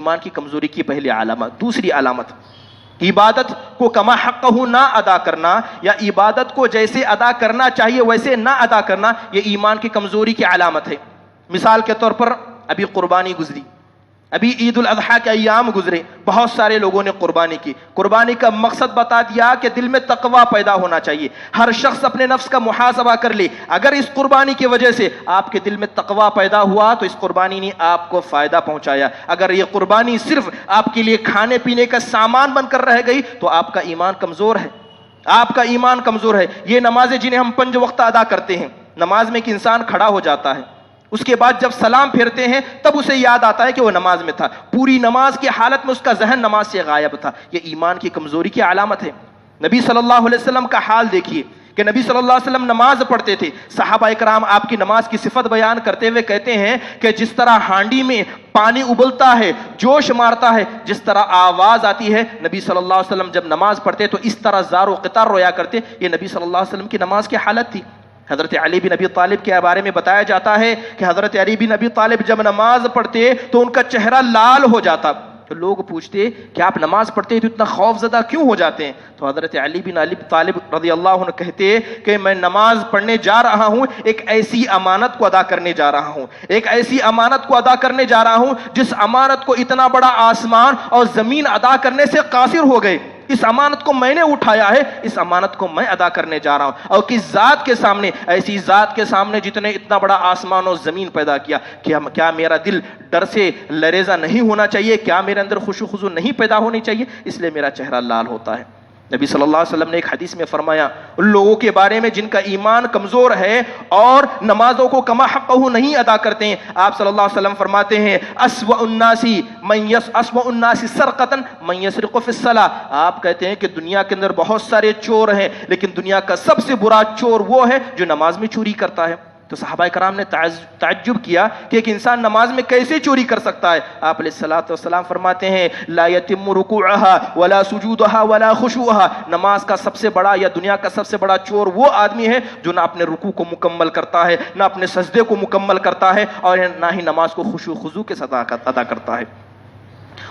ایمان کی کمزوری کی پہلی علامت۔ دوسری علامت، عبادت کو کما حقہ نہ ادا کرنا، یا عبادت کو جیسے ادا کرنا چاہیے ویسے نہ ادا کرنا، یہ ایمان کی کمزوری کی علامت ہے۔ مثال کے طور پر ابھی قربانی گزری، ابھی عید الاضحیٰ کے ایام گزرے، بہت سارے لوگوں نے قربانی کی۔ قربانی کا مقصد بتا دیا کہ دل میں تقوی پیدا ہونا چاہیے، ہر شخص اپنے نفس کا محاسبہ کر لے۔ اگر اس قربانی کی وجہ سے آپ کے دل میں تقوی پیدا ہوا تو اس قربانی نے آپ کو فائدہ پہنچایا۔ اگر یہ قربانی صرف آپ کے لیے کھانے پینے کا سامان بن کر رہ گئی تو آپ کا ایمان کمزور ہے، آپ کا ایمان کمزور ہے۔ یہ نمازیں جنہیں ہم 5 وقت ادا کرتے ہیں، نماز میں ایک انسان کھڑا ہو جاتا ہے، اس کے بعد جب سلام پھیرتے ہیں تب اسے یاد آتا ہے کہ وہ نماز میں تھا، پوری نماز کی حالت میں اس کا ذہن نماز سے غائب تھا۔ یہ ایمان کی کمزوری کی علامت ہے۔ نبی صلی اللہ علیہ وسلم کا حال دیکھیے کہ نبی صلی اللہ علیہ وسلم نماز پڑھتے تھے، صحابہ اکرام آپ کی نماز کی صفت بیان کرتے ہوئے کہتے ہیں کہ جس طرح ہانڈی میں پانی ابلتا ہے، جوش مارتا ہے، جس طرح آواز آتی ہے، نبی صلی اللہ علیہ وسلم جب نماز پڑھتے تو اس طرح زار و قطار رویا کرتے۔ یہ نبی صلی اللہ علیہ وسلم کی نماز کی حالت تھی۔ حضرت علی بن ابی طالب کے بارے میں بتایا جاتا ہے کہ حضرت علی بن ابی طالب جب نماز پڑھتے تو ان کا چہرہ لال ہو جاتا۔ تو لوگ پوچھتے کہ آپ نماز پڑھتے تو اتنا خوف زدہ کیوں ہو جاتے ہیں؟ تو حضرت علی بن ابی طالب رضی اللہ عنہ کہتے کہ میں نماز پڑھنے جا رہا ہوں، ایک ایسی امانت کو ادا کرنے جا رہا ہوں، ایک ایسی امانت کو ادا کرنے جا رہا ہوں جس امانت کو اتنا بڑا آسمان اور زمین ادا کرنے سے قاصر ہو گئے۔ اس امانت کو میں نے اٹھایا ہے، اس امانت کو میں ادا کرنے جا رہا ہوں، اور کس ذات کے سامنے، ایسی ذات کے سامنے جتنے اتنا بڑا آسمان اور زمین پیدا کیا۔ کیا میرا دل ڈر سے لرزہ نہیں ہونا چاہیے؟ کیا میرے اندر خشوع و خضوع نہیں پیدا ہونی چاہیے؟ اس لیے میرا چہرہ لال ہوتا ہے۔ نبی صلی اللہ علیہ وسلم نے ایک حدیث میں فرمایا ان لوگوں کے بارے میں جن کا ایمان کمزور ہے اور نمازوں کو کما حقہ نہیں ادا کرتے ہیں، آپ صلی اللہ علیہ وسلم فرماتے ہیں اسوأ الناس سرقۃ من یسرق فی الصلاۃ۔ آپ کہتے ہیں کہ دنیا کے اندر بہت سارے چور ہیں، لیکن دنیا کا سب سے برا چور وہ ہے جو نماز میں چوری کرتا ہے۔ تو صحابہ کرام نے تعجب کیا کہ ایک انسان نماز میں کیسے چوری کر سکتا ہے؟ آپ علیہ الصلوۃ والسلام فرماتے ہیں لا یتم رکوعها ولا سجودها ولا خشوعها۔ نماز کا سب سے بڑا یا دنیا کا سب سے بڑا چور وہ آدمی ہے جو نہ اپنے رکوع کو مکمل کرتا ہے، نہ اپنے سجدے کو مکمل کرتا ہے، اور نہ ہی نماز کو خشوع و خضوع کے ساتھ ادا کرتا ہے۔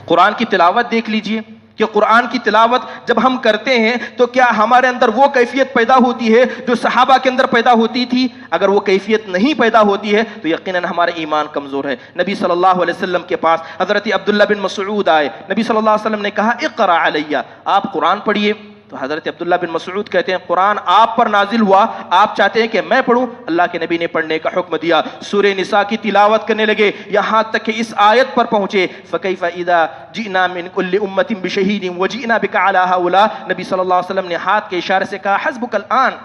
قرآن کی تلاوت دیکھ لیجئے کہ قرآن کی تلاوت جب ہم کرتے ہیں تو کیا ہمارے اندر وہ کیفیت پیدا ہوتی ہے جو صحابہ کے اندر پیدا ہوتی تھی؟ اگر وہ کیفیت نہیں پیدا ہوتی ہے تو یقیناً ہمارا ایمان کمزور ہے۔ نبی صلی اللہ علیہ وسلم کے پاس حضرت عبداللہ بن مسعود آئے، نبی صلی اللہ علیہ وسلم نے کہا اقرأ علیہ، آپ قرآن پڑھیے۔ تو حضرت عبداللہ بن مسعود کہتے ہیں قرآن آپ پر نازل ہوا، آپ چاہتے ہیں کہ میں پڑھوں؟ اللہ کے نبی نے پڑھنے کا حکم دیا، سورہ نساء کی تلاوت کرنے لگے یہاں تک کہ اس آیت پر پہنچے فَكَيْفَ إِذَا جِئْنَا مِنْ كُلِّ أُمَّةٍ بِشَهِيدٍ وَجِئْنَا بِكَ عَلَىٰ هَؤُلَاءِ۔ نبی صلی اللہ علیہ وسلم نے ہاتھ کے اشارے سے کہا حسبک الآن۔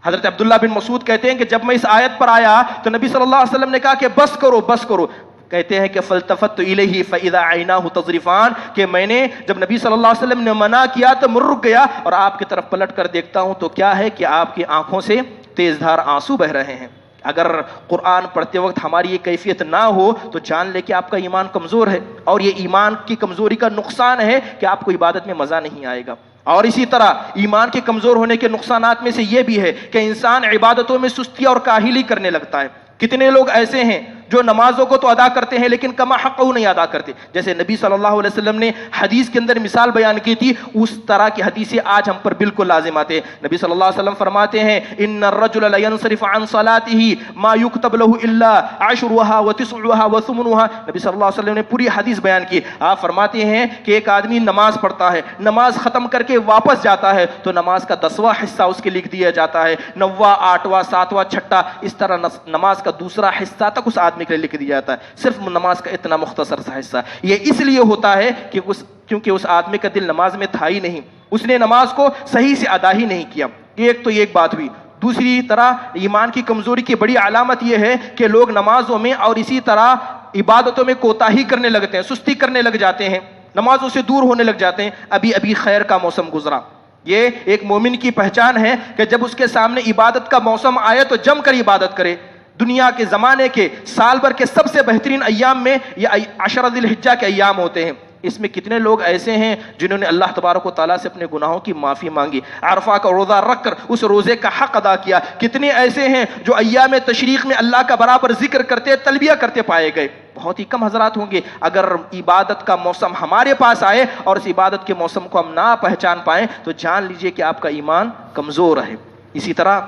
حضرت عبداللہ بن مسعود کہتے ہیں کہ جب میں اس آیت پر آیا تو نبی صلی اللہ علیہ وسلم نے کہا کہ بس کرو بس کرو۔ کہتے ہیں کہ فَالْتَفَتْتُ إِلَيْهِ فَإِذَا عَيْنَاهُ تَذْرِفَانِ، کہ میں نے جب نبی صلی اللہ علیہ وسلم نے منع کیا تو میں رک گیا اور آپ کی طرف پلٹ کر دیکھتا ہوں تو کیا ہے کہ آپ کی آنکھوں سے تیز دھار آنسو بہ رہے ہیں۔ اگر قرآن پڑھتے وقت ہماری یہ کیفیت نہ ہو تو جان لے کہ آپ کا ایمان کمزور ہے، اور یہ ایمان کی کمزوری کا نقصان ہے کہ آپ کو عبادت میں مزہ نہیں آئے گا۔ اور اسی طرح ایمان کے کمزور ہونے کے نقصانات میں سے یہ بھی ہے کہ انسان عبادتوں میں سستی اور کاہلی کرنے لگتا ہے۔ کتنے لوگ ایسے ہیں جو نمازوں کو تو ادا کرتے ہیں لیکن کما حقہ نہیں ادا کرتے، جیسے نبی صلی اللہ علیہ وسلم نے حدیث کے اندر مثال بیان کی تھی، اس طرح کی حدیثیں آج ہم پر بالکل لازم آتے ہیں۔ نبی صلی اللہ علیہ وسلم فرماتے ہیں ان الرجل لینصرف عن صلاته ما يكتب له الا عشرها وتسعها وثمنها۔ نبی صلی اللہ علیہ وسلم نے پوری حدیث بیان کی۔ آپ فرماتے ہیں کہ ایک آدمی نماز پڑھتا ہے، نماز ختم کر کے واپس جاتا ہے تو نماز کا 10واں حصہ اس کے لکھ دیا جاتا ہے، 9واں 8واں 7واں 6واں، اس طرح نماز کا دوسرا حصہ تک اس آدمی کے لکھ دیا جاتا ہے، صرف نماز کا اتنا مختصر سا حصہ۔ یہ اس لیے ہوتا ہے کہ کیونکہ اس آدمی کا دل نماز میں تھا ہی نہیں، اس نے نماز کو صحیح سے ادا ہی نہیں کیا۔ ایک تو یہ ایک بات ہوئی۔ دوسری طرح ایمان کی کمزوری کی بڑی علامت یہ ہے کہ لوگ نمازوں میں اور اسی طرح عبادتوں میں کوتاہی کرنے لگتے ہیں، سستی کرنے لگ جاتے ہیں، نمازوں سے دور ہونے لگ جاتے ہیں۔ ابھی خیر کا موسم گزرا، یہ ایک مومن کی پہچان ہے کہ جب اس کے سامنے عبادت کا موسم آئے تو جم کر عبادت کرے۔ دنیا کے زمانے کے سال بھر کے سب سے بہترین ایام میں یہ 10 ذی الحجہ کے ایام ہوتے ہیں۔ اس میں کتنے لوگ ایسے ہیں جنہوں نے اللہ تبارک و تعالیٰ سے اپنے گناہوں کی معافی مانگی، عرفہ کا روزہ رکھ کر اس روزے کا حق ادا کیا۔ کتنے ایسے ہیں جو ایام تشریق میں اللہ کا برابر ذکر کرتے، تلبیہ کرتے پائے گئے۔ بہت ہی کم حضرات ہوں گے. اگر عبادت کا موسم ہمارے پاس آئے اور اس عبادت کے موسم کو ہم نہ پہچان پائیں تو جان لیجئے کہ آپ کا ایمان کمزور ہے. اسی طرح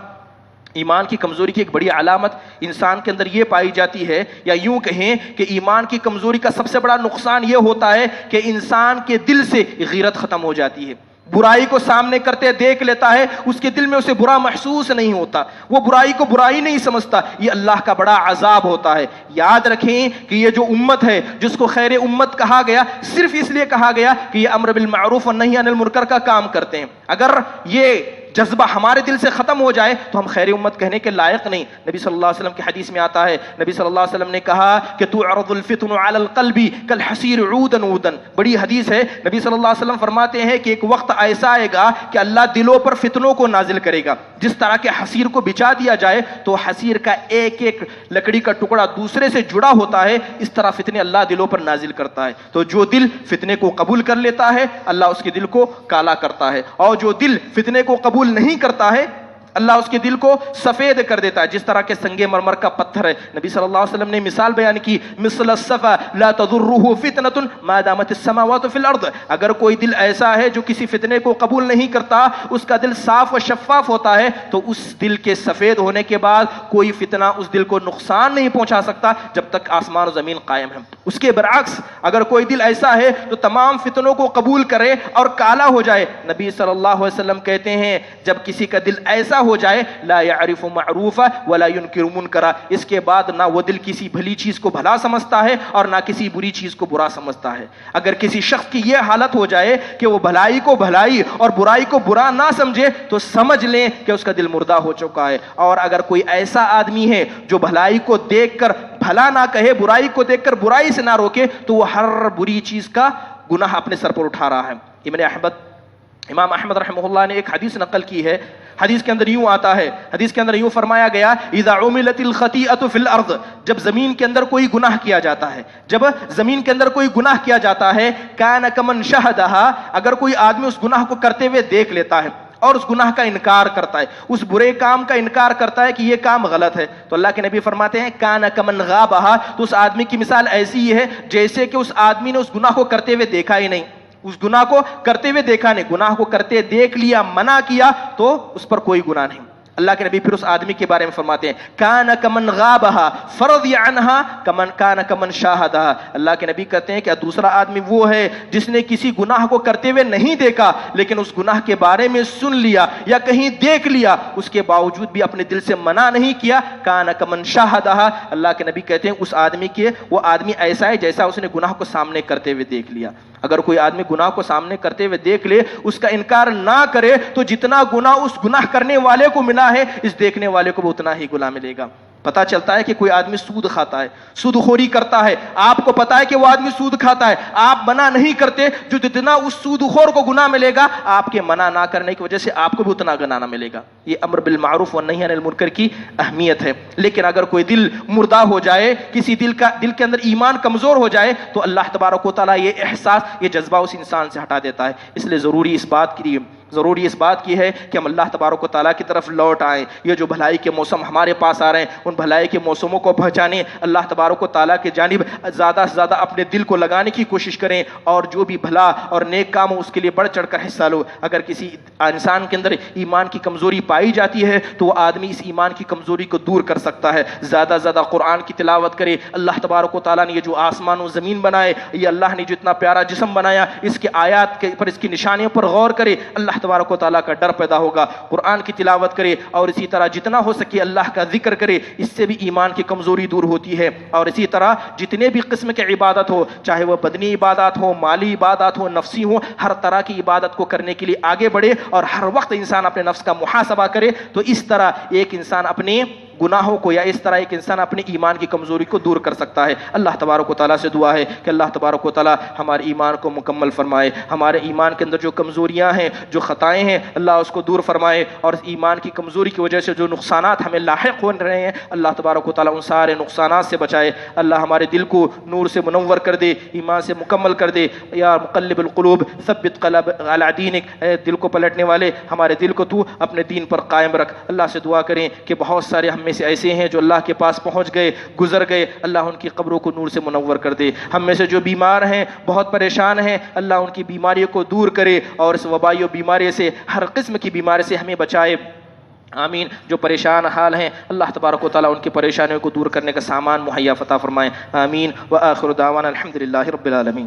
ایمان کی کمزوری کی ایک بڑی علامت انسان کے اندر یہ پائی جاتی ہے، یا یوں کہیں کہ ایمان کی کمزوری کا سب سے بڑا نقصان یہ ہوتا ہے کہ انسان کے دل سے غیرت ختم ہو جاتی ہے. برائی کو سامنے کرتے دیکھ لیتا ہے، اس کے دل میں اسے برا محسوس نہیں ہوتا، وہ برائی کو برائی نہیں سمجھتا. یہ اللہ کا بڑا عذاب ہوتا ہے. یاد رکھیں کہ یہ جو امت ہے جس کو خیر امت کہا گیا، صرف اس لیے کہا گیا کہ یہ امر بالمعروف والنہی عن المنکر کا کام کرتے ہیں. اگر یہ جذبہ ہمارے دل سے ختم ہو جائے تو ہم خیر امت کہنے کے لائق نہیں. نبی صلی اللہ علیہ وسلم کی حدیث میں آتا ہے، نبی صلی اللہ علیہ وسلم نے کہا کہ تعرض الفتن علی القلب کالحصیر عودا عودا. بڑی حدیث ہے. نبی صلی اللہ علیہ وسلم فرماتے ہیں کہ ایک وقت ایسا آئے گا کہ اللہ دلوں پر فتنوں کو نازل کرے گا. جس طرح کے حصیر کو بچھا دیا جائے تو حصیر کا ایک ایک لکڑی کا ٹکڑا دوسرے سے جڑا ہوتا ہے، اس طرح فتنے اللہ دلوں پر نازل کرتا ہے. تو جو دل فتنے کو قبول کر لیتا ہے اللہ اس کے دل کو کالا کرتا ہے، اور جو دل فتنے کو قبول نہیں کرتا ہے اللہ اس کے دل کو سفید کر دیتا ہے، جس طرح کے سنگ مرمر کا پتھر ہے. نبی صلی اللہ علیہ وسلم نے مثال بیان کی، مثل الصفا لا تضره فتنة ما دامت السماوات في الارض. اگر کوئی دل ایسا ہے جو کسی فتنے کو قبول نہیں کرتا، اس کا دل صاف و شفاف ہوتا ہے، تو اس دل کے سفید ہونے کے بعد کوئی فتنہ اس دل کو نقصان نہیں پہنچا سکتا جب تک آسمان و زمین قائم ہے. اس کے برعکس اگر کوئی دل ایسا ہے تو تمام فتنوں کو قبول کرے اور کالا ہو جائے. نبی صلی اللہ علیہ وسلم کہتے ہیں جب کسی کا دل ایسا ہو جائے لا يعرف معروفا ولا ينكر منکرا، اس کے بعد نہ وہ دل کسی بھلی چیز کو بھلا سمجھتا ہے اور نہ کسی بری چیز کو برا سمجھتا ہے. اگر کسی شخص کی یہ حالت ہو جائے کہ وہ بھلائی کو بھلائی اور برائی کو برا نہ سمجھے تو سمجھ لیں کہ اس کا دل مردہ ہو چکا ہے. اور اگر کوئی ایسا آدمی ہے جو بھلائی کو دیکھ کر بھلا نہ کہے، برائی کو دیکھ کر برائی سے نہ روکے، تو وہ ہر بری چیز کا گناہ اپنے سر پر اٹھا رہا ہے. امام احمد رحمہ اللہ نے ایک حدیث نقل کی ہے. حدیث کے اندر یوں آتا ہے، حدیث کے اندر یوں فرمایا گیا، اذا عملت الخطیئۃ فی الارض، جب زمین کے اندر کوئی گناہ کیا جاتا ہے، جب زمین کے اندر کوئی گناہ کیا جاتا ہے، کان کمن شہدھا، اگر کوئی آدمی اس گناہ کو کرتے ہوئے دیکھ لیتا ہے اور اس گناہ کا انکار کرتا ہے، اس برے کام کا انکار کرتا ہے کہ یہ کام غلط ہے، تو اللہ کے نبی فرماتے ہیں کان کمن غابھا، تو اس آدمی کی مثال ایسی ہے جیسے کہ اس آدمی نے اس گناہ کو کرتے ہوئے دیکھا ہی نہیں، اس گناہ کو کرتے ہوئے دیکھا نہیں، گناہ کو کرتے دیکھ لیا، منع کیا تو اس پر کوئی گناہ نہیں. اللہ کے نبی پھر اس آدمی کے بارے میں فرماتے ہیں کان کمن غابھا فرضی عنہا کمن کان کمن شاہدھا. اللہ کے نبی کہتے ہیں کہ دوسرا آدمی وہ ہے جس نے کسی گناہ کو کرتے ہوئے نہیں دیکھا لیکن اس گناہ کے بارے میں سن لیا یا کہیں دیکھ لیا، اس کے باوجود بھی اپنے دل سے منع نہیں کیا. کان کمن شاہدھا، اللہ کے نبی کہتے ہیں اس آدمی کے وہ آدمی ایسا ہے جیسا اس نے گناہ کو سامنے کرتے ہوئے دیکھ لیا. اگر کوئی آدمی گناہ کو سامنے کرتے ہوئے دیکھ لے، اس کا انکار نہ کرے، تو جتنا گناہ اس گناہ کرنے والے کو ملا ہے اس دیکھنے والے کو بھی اتنا ہی گناہ ملے گا. پتا چلتا ہے کہ کوئی آدمی سود کھاتا ہے، سود خوری کرتا ہے، آپ کو پتا ہے کہ وہ آدمی سود کھاتا ہے، آپ منع نہیں کرتے، جو جتنا اس سود خور کو گناہ ملے گا آپ کے منع نہ کرنے کی وجہ سے آپ کو بھی اتنا گناہ نہ ملے گا. یہ امر بالمعروف والنہی عن المنکر کی اہمیت ہے. لیکن اگر کوئی دل مردہ ہو جائے، کسی دل کے اندر ایمان کمزور ہو جائے، تو اللہ تبارک و تعالیٰ یہ احساس، یہ جذبہ اس انسان سے ہٹا دیتا ہے. اس لیے ضروری اس بات کی ہے کہ ہم اللہ تبارک و تعالیٰ کی طرف لوٹ آئیں. یہ جو بھلائی کے موسم ہمارے پاس آ رہے ہیں، ان بھلائی کے موسموں کو پہچانیں، اللہ تبارک و تعالیٰ کی جانب زیادہ سے زیادہ اپنے دل کو لگانے کی کوشش کریں، اور جو بھی بھلا اور نیک کام ہو اس کے لیے بڑھ چڑھ کر حصہ لو. اگر کسی انسان کے اندر ایمان کی کمزوری پائی جاتی ہے تو وہ آدمی اس ایمان کی کمزوری کو دور کر سکتا ہے. زیادہ سے زیادہ قرآن کی تلاوت کرے. اللہ تبارک و تعالیٰ نے یہ جو آسمان و زمین بنائے، یہ اللہ نے جو اتنا پیارا جسم بنایا، اس کے آیات کے پر، اس کی نشانیوں پر غور کرے، اللہ تبارک و تعالیٰ کا ڈر پیدا ہوگا. قرآن کی تلاوت کرے اور اسی طرح جتنا ہو سکے اللہ کا ذکر کرے، اس سے بھی ایمان کی کمزوری دور ہوتی ہے. اور اسی طرح جتنے بھی قسم کے عبادت ہو، چاہے وہ بدنی عبادات ہو، مالی عبادات ہو، نفسی ہو، ہر طرح کی عبادت کو کرنے کے لیے آگے بڑھے اور ہر وقت انسان اپنے نفس کا محاسبہ کرے. تو اس طرح ایک انسان اپنے گناہوں کو، یا اس طرح ایک انسان اپنے ایمان کی کمزوری کو دور کر سکتا ہے. اللہ تبارک و تعالیٰ سے دعا ہے کہ اللہ تبارک و تعالیٰ ہمارے ایمان کو مکمل فرمائے، ہمارے ایمان کے اندر جو کمزوریاں ہیں، جو خطائیں ہیں، اللہ اس کو دور فرمائے، اور اس ایمان کی کمزوری کی وجہ سے جو نقصانات ہمیں لاحق ہو رہے ہیں اللہ تبارک و تعالیٰ ان سارے نقصانات سے بچائے. اللہ ہمارے دل کو نور سے منور کر دے، ایمان سے مکمل کر دے. یا مقلب القلوب ثبت قلب علی دینک، اے دل کو پلٹنے والے ہمارے دل کو تو اپنے دین پر قائم رکھ. اللہ سے دعا کریں کہ بہت سارے ہم میں سے ایسے ہیں جو اللہ کے پاس پہنچ گئے، گزر گئے، اللہ ان کی قبروں کو نور سے منور کر دے۔ ہم میں سے جو بیمار ہیں، بہت پریشان ہیں، اللہ ان کی بیماریوں کو دور کرے اور اس وبائی و بیماری سے، ہر قسم کی بیماری سے ہمیں بچائے۔ آمین۔ جو پریشان حال ہیں اللہ تبارک و تعالیٰ ان کی پریشانیوں کو دور کرنے کا سامان مہیا فتح فرمائیں۔ آمین۔ وآخر دعوانا الحمدللہ رب العالمین۔